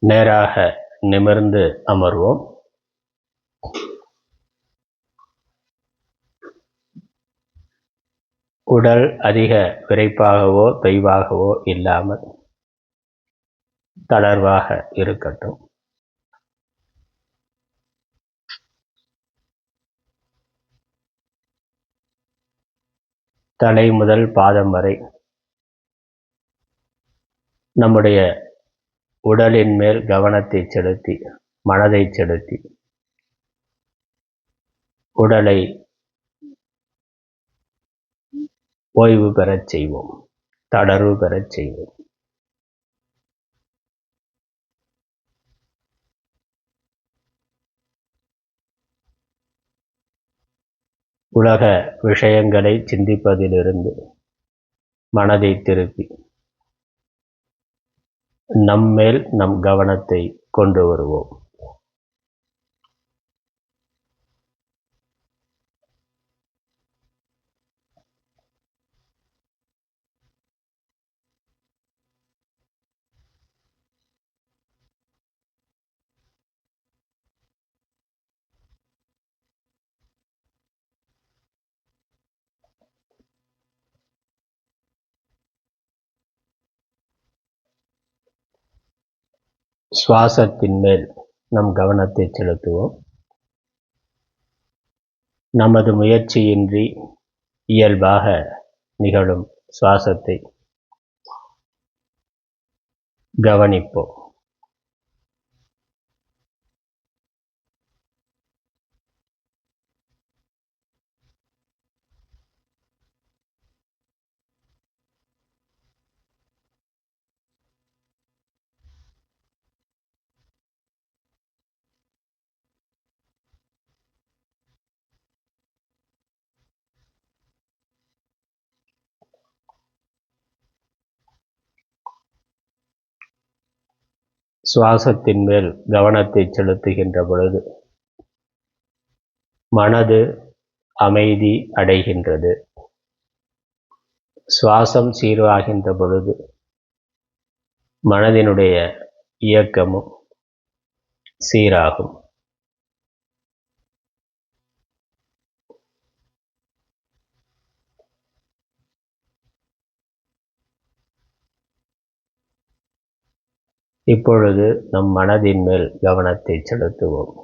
நேராக நிமிர்ந்து அமர்வோம். உடல் அதிக விரைப்பாகவோ தொய்வாகவோ இல்லாமல் தளர்வாக இருக்கட்டும். தலை முதல் பாதம் வரை நம்முடைய உடலின் மேல் கவனத்தை செலுத்தி, மனதை செலுத்தி, உடலை ஓய்வு பெறச் செய்வோம், தளர்வு பெறச் செய்வோம். உலக விஷயங்களை சிந்திப்பதிலிருந்து மனதை திருப்பி நம்மேல் நம் கவனத்தை கொண்டு வருவோம். சுவாசத்தின் மேல் நம் கவனத்தை செலுத்துவோம். நமது முயற்சியின்றி இயல்பாக நிகழும் சுவாசத்தை கவனிப்போம். சுவாசத்தின் மேல் கவனத்தை செலுத்துகின்ற பொழுது மனது அமைதி அடைகின்றது. சுவாசம் சீராகின்ற பொழுது மனதினுடைய இயக்கமும் சீராகும். இப்பொழுது நம் மனதின் மேல் கவனத்தை செலுத்துவோம்.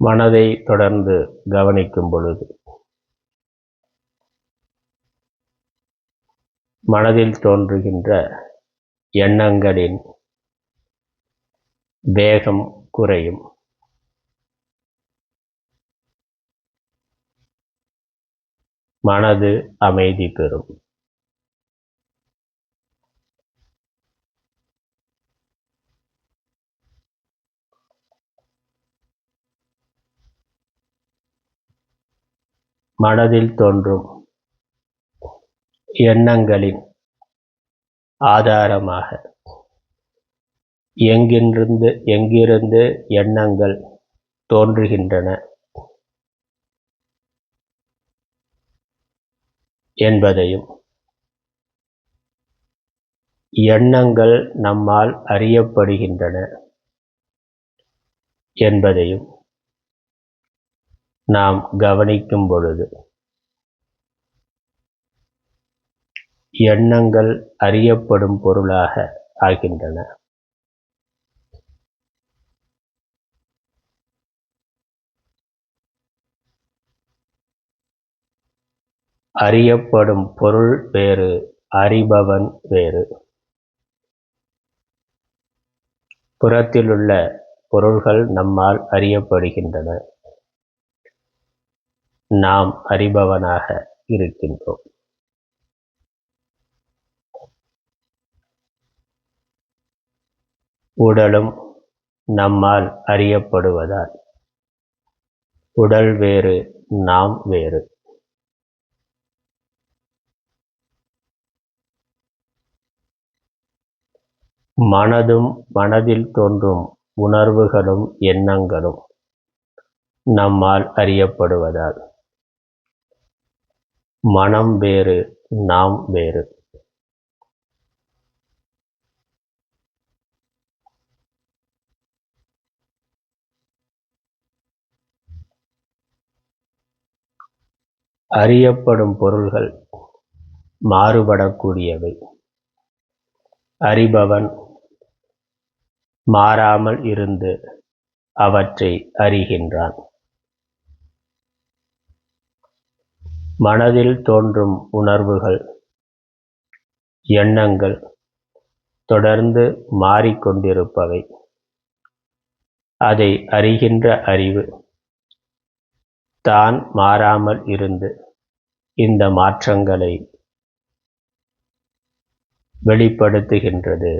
மனதை தொடர்ந்து கவனிக்கும் பொழுது மனதில் தோன்றுகின்ற எண்ணங்களின் வேகம் குறையும். மனது அமைதி பெறும். மனதில் தோன்றும் எண்ணங்களின் ஆதாரமாக எங்கிருந்து எண்ணங்கள் தோன்றுகின்றன என்பதையும், எண்ணங்கள் நம்மால் அறியப்படுகின்றன என்பதையும் நாம் கவனிக்கும் பொழுது எண்ணங்கள் அறியப்படும் பொருளாக ஆகின்றன. அறியப்படும் பொருள் வேறு, அறிபவன் வேறு. புறத்திலுள்ள பொருள்கள் நம்மால் அறியப்படுகின்றன. நாம் அறிபவனாக இருக்கின்றோம். உடலும் நம்மால் அறியப்படுவதால் உடல் வேறு, நாம் வேறு. மனதும் மனதில் தோன்றும் உணர்வுகளும் எண்ணங்களும் நம்மால் அறியப்படுவதால் மனம் வேறு, நாம் வேறு. அறியப்படும் பொருள்கள் மாறுபடக்கூடியவை. அறிபவன் மாறாமல் இருந்து அவற்றை அறிகின்றான். மனதில் தோன்றும் உணர்வுகள், எண்ணங்கள் தொடர்ந்து மாறிக்கொண்டிருப்பவை. அதை அறிகின்ற அறிவு தான் மாறாமல் இருந்து இந்த மாற்றங்களை வெளிப்படுத்துகின்றது,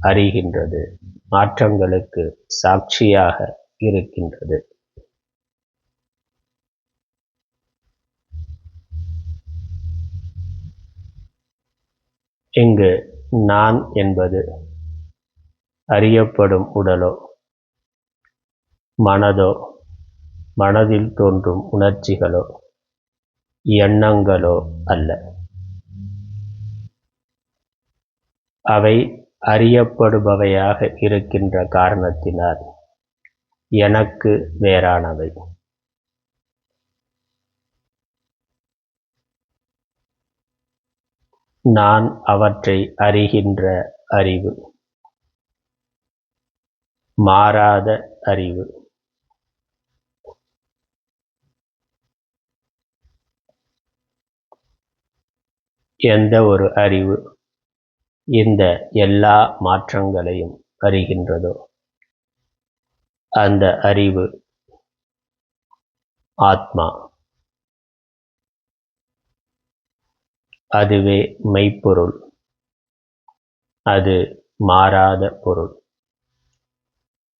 அறிகின்றது, மாற்றங்களுக்கு சாட்சியாக இருக்கின்றது. இங்கு நான் என்பது அறியப்படும் உடலோ, மனதோ, மனதில் தோன்றும் உணர்ச்சிகளோ, எண்ணங்களோ அல்ல. அவை அறியப்படுபவையாக இருக்கின்ற காரணத்தினால் எனக்கு வேறானவை. நான் அவற்றை அறிகின்ற அறிவு, மாறாத அறிவு. எந்த ஒரு அறிவு இந்த எல்லா மாற்றங்களையும் அறிகின்றதோ அந்த அறிவு ஆத்மா. அதுவே மெய்ப்பொருள். அது மாறாத பொருள்.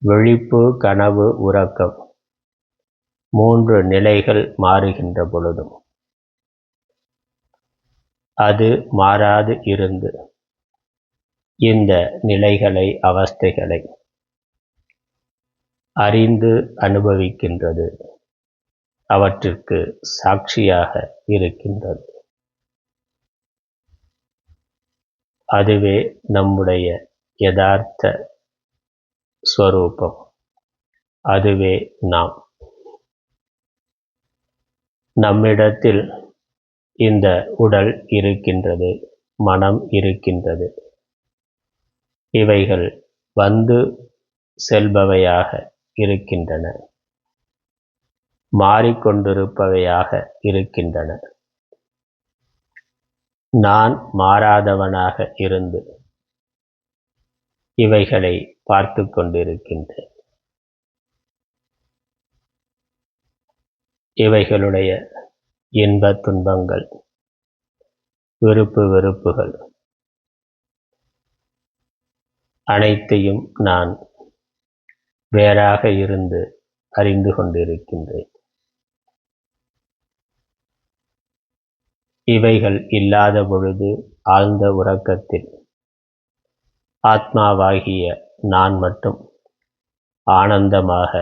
விழிப்பு, கனவு, உறக்கம் 3 நிலைகள் மாறுகின்ற பொழுதும் அது மாறாது இருந்து இந்த நிலைகளை, அவஸ்தைகளை அறிந்து அனுபவிக்கின்றது, அவற்றிற்கு சாட்சியாக இருக்கின்றது. அதுவே நம்முடைய யதார்த்த ஸ்வரூபம். அதுவே நாம். நம்மிடத்தில் இந்த உடல் இருக்கின்றது, மனம் இருக்கின்றது. இவைகள் வந்து செல்பவையாக இருக்கின்றன, மாறிக்கொண்டிருப்பவையாக இருக்கின்றன. நான் மாறாதவனாக இருந்து இவைகளை பார்த்து கொண்டிருக்கின்றேன். இவைகளுடைய இன்ப துன்பங்கள், விருப்பு வெறுப்புகள் அனைத்தையும் நான் வேறாக இருந்து அறிந்து கொண்டிருக்கின்றேன். இவைகள் இல்லாத பொழுது ஆழ்ந்த உறக்கத்தில் ஆத்மாவாகிய நான் மட்டும் ஆனந்தமாக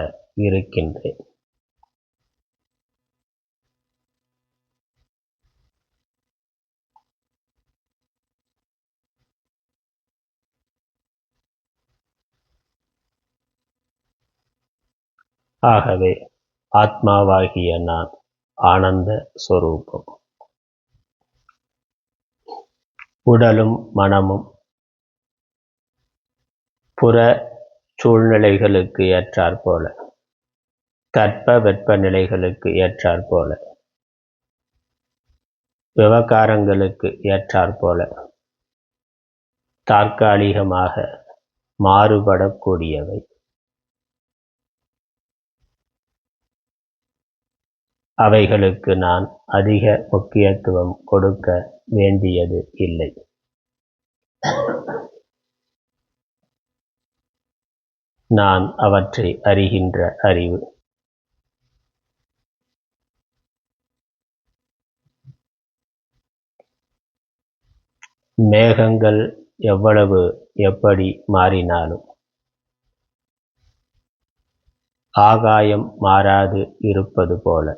இருக்கின்றேன். ஆகவே ஆத்மாவாகிய நான் ஆனந்த ஸ்வரூபம். உடலும் மனமும் புற சூழ்நிலைகளுக்கு ஏற்றாற்போல, தட்ப வெப்பநிலைகளுக்கு ஏற்றாற்போல, விவகாரங்களுக்கு ஏற்றாற்போல தற்காலிகமாக மாறுபடக்கூடியவை. அவைகளுக்கு நான் அதிக முக்கியத்துவம் கொடுக்க வேண்டியது இல்லை. நான் அவற்றை அறிகின்ற அறிவு. மேகங்கள் எவ்வளவு எப்படி மாறினாலும் ஆகாயம் மாறாது இருப்பது போல,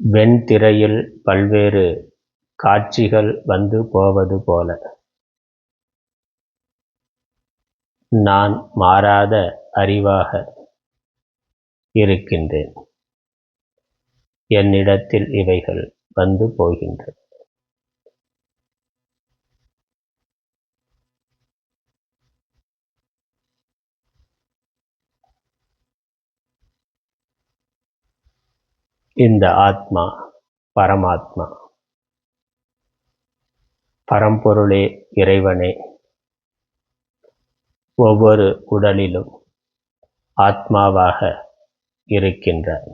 வெண்திரையில் பல்வேறு காட்சிகள் வந்து போவது போல, நான் மாறாத அறிவாக இருக்கின்றேன். என்னிடத்தில் இவைகள் வந்து போகின்றன. இந்த ஆத்மா பரமாத்மா, பரம்பொருளே, இறைவனே ஒவ்வொரு உடலிலும் ஆத்மாவாக இருக்கின்றார்.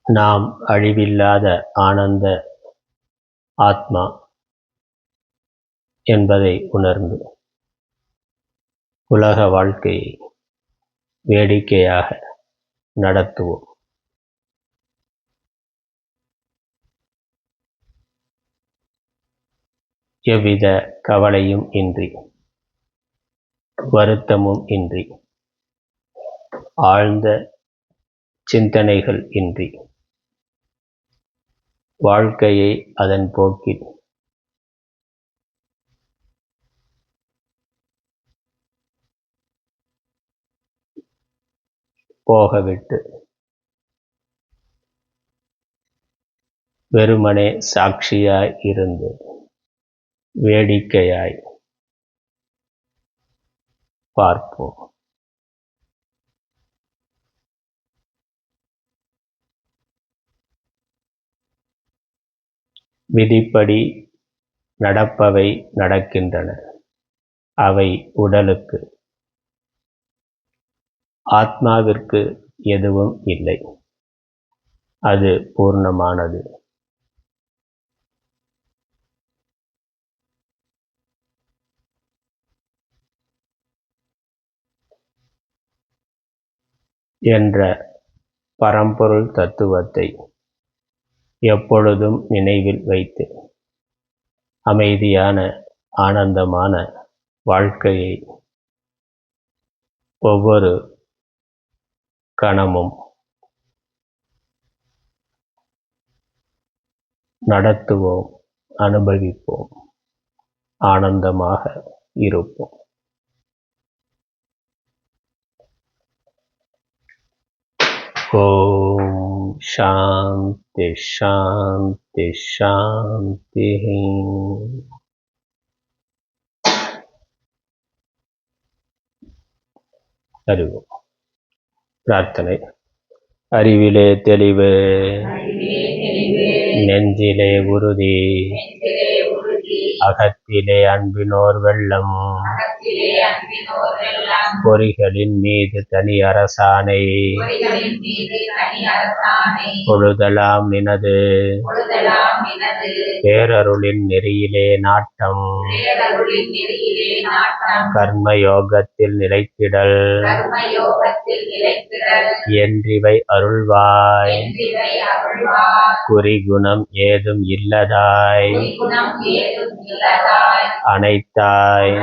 நாம் அழிவில்லாத ஆனந்த ஆத்மா என்பதை உணர்ந்து உலக வாழ்க்கையை வேடிக்கையாக நடத்துவோம். எவ்வித கவலையும் இன்றி, வருத்தமும் இன்றி, ஆழ்ந்த சிந்தனைகள் இன்றி, வாழ்க்கையை அதன் போக்கில் போகவிட்டு வெறுமனே சாட்சியாய் இருந்து வேடிக்கையாய் பார்ப்போம். விதிப்படி நடப்பவை நடக்கின்றன. அவை உடலுக்கு. ஆத்மாவிற்கு எதுவும் இல்லை. அது பூர்ணமானது. என்ற பரம்பொருள் தத்துவத்தை எப்பொழுதும் நினைவில் வைத்து அமைதியான ஆனந்தமான வாழ்க்கையை ஒவ்வொரு கணமும் நடத்துவோம், அனுபவிப்போம், ஆனந்தமாக இருப்போம். ஓம் சாந்தி சாந்தி சாந்தி. அறிவோம். பிரார்த்தனை. அறிவிலே தெளிவு, நெஞ்சிலே உறுதி, அகத்திலே அன்பினோர் வெள்ளம், பொறிகளின் மீது தனி அரசாணை, பொழுதெல்லாம் நினது பேரருளின் நெறியிலே நாட்டம், கர்மயோகத்தில் நிலைத்திடல் என்றிவை அருள்வாய், குறிகுணம் ஏதும் இல்லதாய் அனைத்தாய்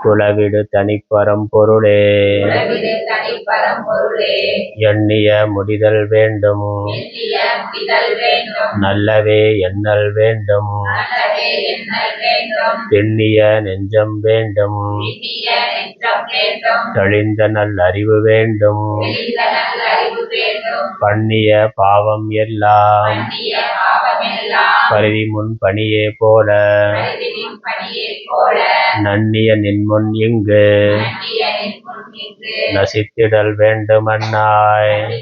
குலவிடு தனிப்பரம் பொருளே, எண்ணிய முடிதல் வேண்டும், நல்லவே எண்ணல் வேண்டும், எண்ணிய நெஞ்சம் வேண்டும், தெளிந்த நல் அறிவு வேண்டும், பண்ணிய பாவம் எல்லாம் பருதி முன் பணியே போல நன்னிய நின்முன் இங்கு நசித்திடல் வேண்டுமன்னாய்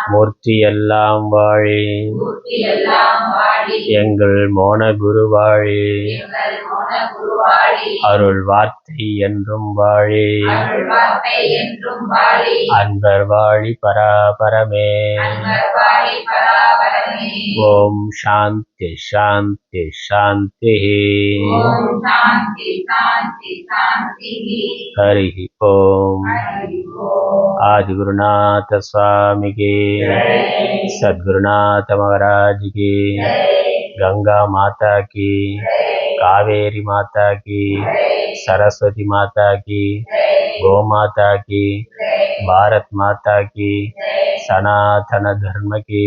மூர்த்தி எல்லாம் வாழி எங்கள் மோன குரு வாழி அருள் வார்த்தை என்றும் வாழி அன்பர் வாழி பராபரமே. ஓம் சாந்தி சாந்தி சாந்தி. ஹரி ஓம். ஆதி குருநாத स्वामी की, सद्गुरुनाथ महाराज की, गंगा माता की, कावेरी माता की, सरस्वती माता की, गौ माता की, भारत माता की, सनातन धर्म की.